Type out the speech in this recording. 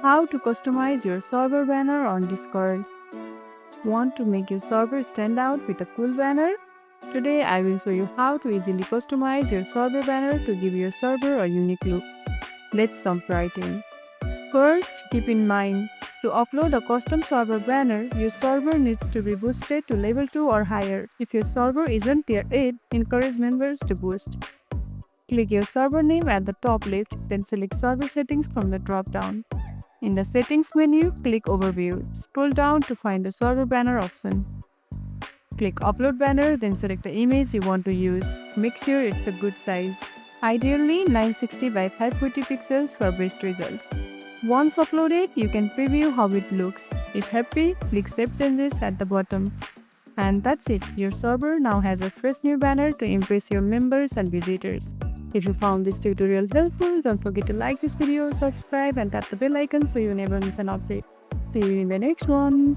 How to customize your server banner on Discord. Want to make your server stand out with a cool banner? Today I will show you how to easily customize your server banner to give your server a unique look. Let's jump right in. First, keep in mind, to upload a custom server banner, your server needs to be boosted to level 2 or higher. If your server isn't tier 8, encourage members to boost. Click your server name at the top left, then select server settings from the drop-down. In the settings menu, click overview. Scroll down to find the server banner option. Click upload banner, then select the image you want to use. Make sure it's a good size. Ideally 960 by 540 pixels for best results. Once uploaded, you can preview how it looks. If happy, click Save Changes at the bottom. And that's it, your server now has a fresh new banner to impress your members and visitors. If you found this tutorial helpful, don't forget to like this video, subscribe and tap the bell icon so you never miss an update. See you in the next one.